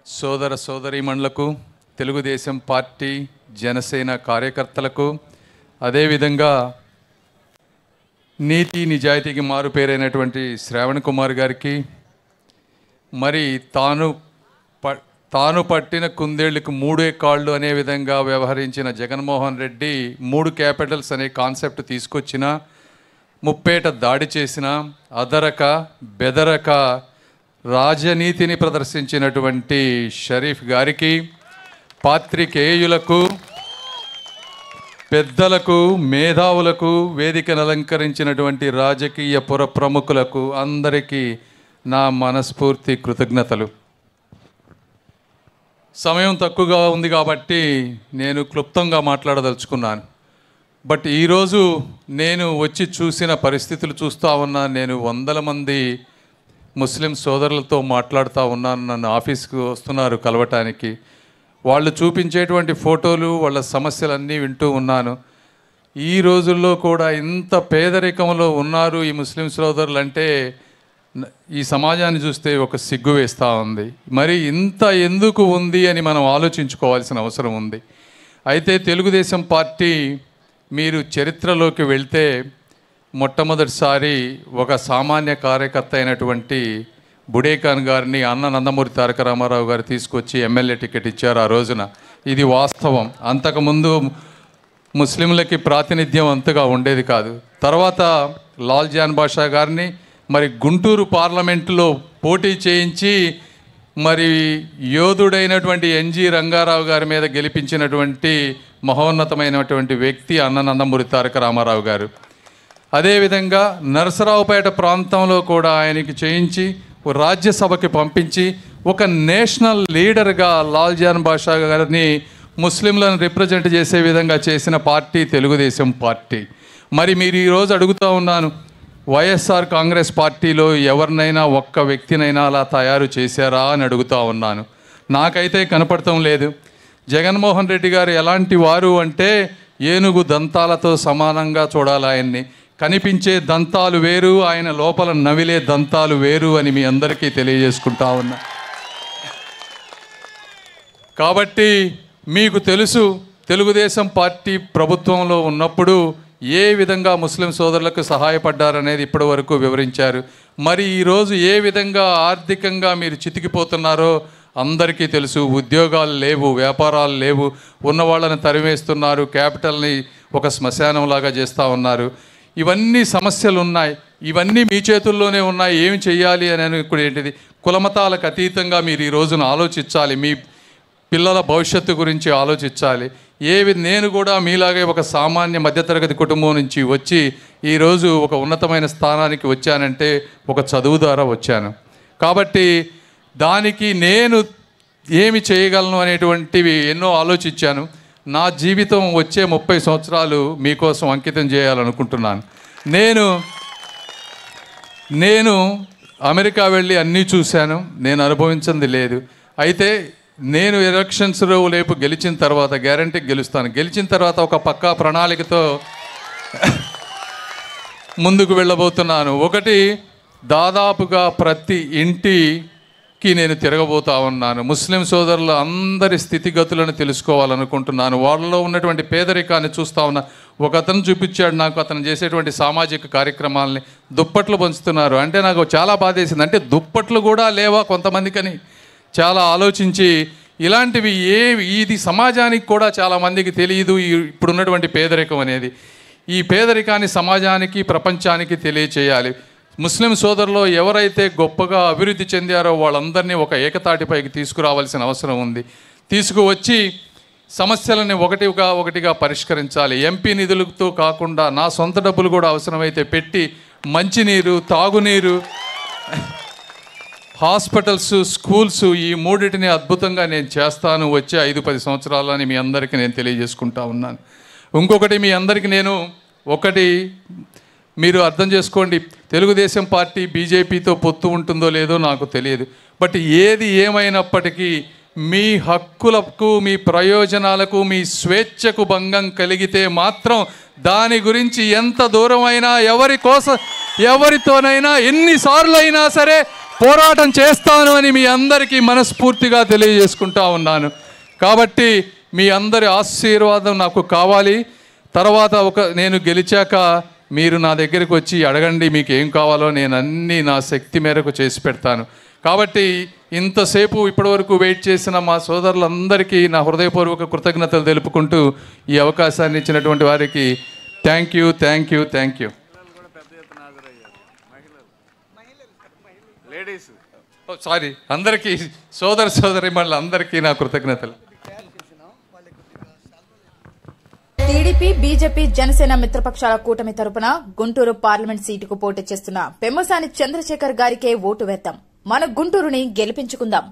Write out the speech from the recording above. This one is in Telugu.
సోదర సోదరీమణులకు, తెలుగుదేశం పార్టీ జనసేన కార్యకర్తలకు, అదేవిధంగా నీతి నిజాయితీకి మారుపేరైనటువంటి శ్రావణ్ కుమార్ గారికి, మరి తాను పట్టిన కుందేళ్లకు మూడే కాళ్ళు అనే విధంగా వ్యవహరించిన జగన్మోహన్ రెడ్డి 3 క్యాపిటల్స్ అనే కాన్సెప్ట్ తీసుకొచ్చిన, ముప్పేట దాడి చేసిన, అదరక బెదరక రాజనీతిని ప్రదర్శించినటువంటి షరీఫ్ గారికి, పాత్రికేయులకు, పెద్దలకు, మేధావులకు, వేదికను అలంకరించినటువంటి రాజకీయ ప్రముఖులకు అందరికీ నా మనస్ఫూర్తి కృతజ్ఞతలు. సమయం తక్కువగా ఉంది కాబట్టి నేను క్లుప్తంగా మాట్లాడదలుచుకున్నాను. బట్ ఈరోజు నేను వచ్చి చూసిన పరిస్థితులు చూస్తూ ఉన్నాను. నేను వందల మంది ముస్లిం సోదరులతో మాట్లాడుతూ ఉన్నాను. నన్ను ఆఫీస్కి వస్తున్నారు కలవటానికి. వాళ్ళు చూపించేటువంటి ఫోటోలు, వాళ్ళ సమస్యలన్నీ వింటూ ఉన్నాను. ఈ రోజుల్లో కూడా ఇంత పేదరికంలో ఉన్నారు ఈ ముస్లిం సోదరులు అంటే ఈ సమాజాన్ని చూస్తే ఒక సిగ్గు వేస్తూ ఉంది. మరి ఇంత ఎందుకు ఉంది అని మనం ఆలోచించుకోవాల్సిన అవసరం ఉంది. అయితే తెలుగుదేశం పార్టీ మీరు చరిత్రలోకి వెళ్తే మొట్టమొదటిసారి ఒక సామాన్య కార్యకర్త అయినటువంటి బుడేఖాన్ గారిని నందమూరి తారక రామారావు గారు తీసుకొచ్చి ఎమ్మెల్యే టికెట్ ఇచ్చారు ఆ రోజున. ఇది వాస్తవం. అంతకుముందు ముస్లింలకి ప్రాతినిధ్యం అంతగా ఉండేది కాదు. తర్వాత లాల్ జాన్ బాషా గారిని మరి గుంటూరు పార్లమెంటులో పోటీ చేయించి మరి యోధుడైనటువంటి ఎన్జి రంగారావు గారి మీద గెలిపించినటువంటి మహోన్నతమైనటువంటి వ్యక్తి నందమూరి తారక రామారావు గారు. అదేవిధంగా నరసరావుపేట ప్రాంతంలో కూడా ఆయనకి చేయించి రాజ్యసభకి పంపించి ఒక నేషనల్ లీడర్గా లాల్ జాన్ బాషా గారిని ముస్లింలను రిప్రజెంట్ చేసే విధంగా చేసిన పార్టీ తెలుగుదేశం పార్టీ. మరి మీరు ఈరోజు అడుగుతూ ఉన్నాను, వైఎస్ఆర్ కాంగ్రెస్ పార్టీలో ఎవరినైనా ఒక్క వ్యక్తినైనా అలా తయారు చేశారా అని అడుగుతూ ఉన్నాను. నాకైతే కనపడటం లేదు. జగన్మోహన్ రెడ్డి గారు ఎలాంటి వారు అంటే ఏనుగు దంతాలతో సమానంగా చూడాలి ఆయన్ని. కనిపించే దంతాలు వేరు, ఆయన లోపల నవిలే దంతాలు వేరు అని మీ అందరికీ తెలియజేసుకుంటా ఉన్నా. కాబట్టి మీకు తెలుసు తెలుగుదేశం పార్టీ ప్రభుత్వంలో ఉన్నప్పుడు ఏ విధంగా ముస్లిం సోదరులకు సహాయపడ్డారనేది ఇప్పటి వరకు వివరించారు. మరి ఈరోజు ఏ విధంగా ఆర్థికంగా మీరు చితికిపోతున్నారో అందరికీ తెలుసు. ఉద్యోగాలు లేవు, వ్యాపారాలు లేవు, ఉన్న వాళ్ళని తరివేస్తున్నారు, క్యాపిటల్ని ఒక శ్మశానంలాగా చేస్తూ ఉన్నారు. ఇవన్నీ సమస్యలు ఉన్నాయి. ఇవన్నీ మీ చేతుల్లోనే ఉన్నాయి. ఏమి చెయ్యాలి అని కూడా ఏంటిది, కులమతాలకు అతీతంగా మీరు ఈ రోజున ఆలోచించాలి. మీ పిల్లల భవిష్యత్తు గురించి ఆలోచించాలి. నేను కూడా మీలాగే ఒక సామాన్య మధ్యతరగతి కుటుంబం నుంచి వచ్చి ఈరోజు ఒక ఉన్నతమైన స్థానానికి వచ్చానంటే ఒక చదువు ద్వారా వచ్చాను. కాబట్టి దానికి నేను ఏమి చేయగలను అనేటువంటివి ఎన్నో ఆలోచించాను. నా జీవితం వచ్చే 30 సంవత్సరాలు మీకోసం అంకితం చేయాలనుకుంటున్నాను. నేను అమెరికా వెళ్ళి అన్నీ చూశాను. నేను అనుభవించింది లేదు. అయితే నేను ఎలక్షన్స్లో రేపు గెలిచిన తర్వాత గ్యారంటీ గెలుస్తాను. గెలిచిన తర్వాత ఒక పక్కా ప్రణాళికతో ముందుకు వెళ్ళబోతున్నాను. ఒకటి, దాదాపుగా ప్రతి ఇంటికి నేను తిరగబోతా ఉన్నాను. ముస్లిం సోదరుల అందరి స్థితిగతులను తెలుసుకోవాలనుకుంటున్నాను. వాళ్ళలో ఉన్నటువంటి పేదరికాన్ని చూస్తూ ఉన్నా. ఒక అతను చూపించాడు నాకు, అతను చేసేటువంటి సామాజిక కార్యక్రమాలని. దుప్పట్లు పంచుతున్నారు అంటే నాకు చాలా బాధేసింది. అంటే దుప్పట్లు కూడా లేవా కొంతమందికని చాలా ఆలోచించి, ఇలాంటివి ఇది సమాజానికి కూడా చాలామందికి తెలియదు ఇప్పుడున్నటువంటి పేదరికం అనేది. ఈ పేదరికాన్ని సమాజానికి, ప్రపంచానికి తెలియచేయాలి. ముస్లిం సోదరులు ఎవరైతే గొప్పగా అభివృద్ధి చెందారో వాళ్ళందరినీ ఒక ఏకతాటిపైకి తీసుకురావాల్సిన అవసరం ఉంది. తీసుకువచ్చి సమస్యలని ఒకటిగా పరిష్కరించాలి. ఎంపీ నిధులతో కాకుండా నా సొంత డబ్బులు కూడా అవసరమైతే పెట్టి మంచినీరు, తాగునీరు, హాస్పిటల్స్, స్కూల్స్, ఈ మూడింటిని అద్భుతంగా నేను చేస్తాను వచ్చే 5-10 సంవత్సరాలని మీ అందరికీ నేను తెలియజేసుకుంటా ఉన్నాను. ఇంకొకటి మీ అందరికీ మీరు అర్థం చేసుకోండి, తెలుగుదేశం పార్టీ బీజేపీతో పొత్తు ఉంటుందో లేదో నాకు తెలియదు. బట్ ఏది ఏమైనప్పటికీ మీ హక్కులకు, మీ ప్రయోజనాలకు, మీ స్వేచ్ఛకు భంగం కలిగితే మాత్రం దాని గురించి ఎంత దూరమైనా, ఎవరితోనైనా, ఎన్నిసార్లు అయినా సరే పోరాటం చేస్తాను అని మీ అందరికీ మనస్ఫూర్తిగా తెలియజేసుకుంటా ఉన్నాను. కాబట్టి మీ అందరి ఆశీర్వాదం నాకు కావాలి. తర్వాత నేను గెలిచాక మీరు నా దగ్గరికి వచ్చి అడగండి మీకు ఏం కావాలో, నేను అన్నీ నా శక్తి మేరకు చేసి పెడతాను. కాబట్టి ఇంతసేపు ఇప్పటివరకు వెయిట్ చేసిన మా సోదరులందరికీ నా హృదయపూర్వక కృతజ్ఞతలు తెలుపుకుంటూ ఈ అవకాశాన్ని ఇచ్చినటువంటి వారికి thank you, thank you, thank you. Sorry, అందరికీ సోదరిమణులు అందరికీ నా కృతజ్ఞతలు. టీడీపీ, బీజేపీ, జనసేన మిత్రపక్షాల కూటమి తరపున గుంటూరు పార్లమెంట్ సీటుకు పోటీ చేస్తున్న పెమ్మసాని చంద్రశేఖర్ గారికే ఓటు వేద్దాం. మన గుంటూరుని గెలిపించుకుందాం.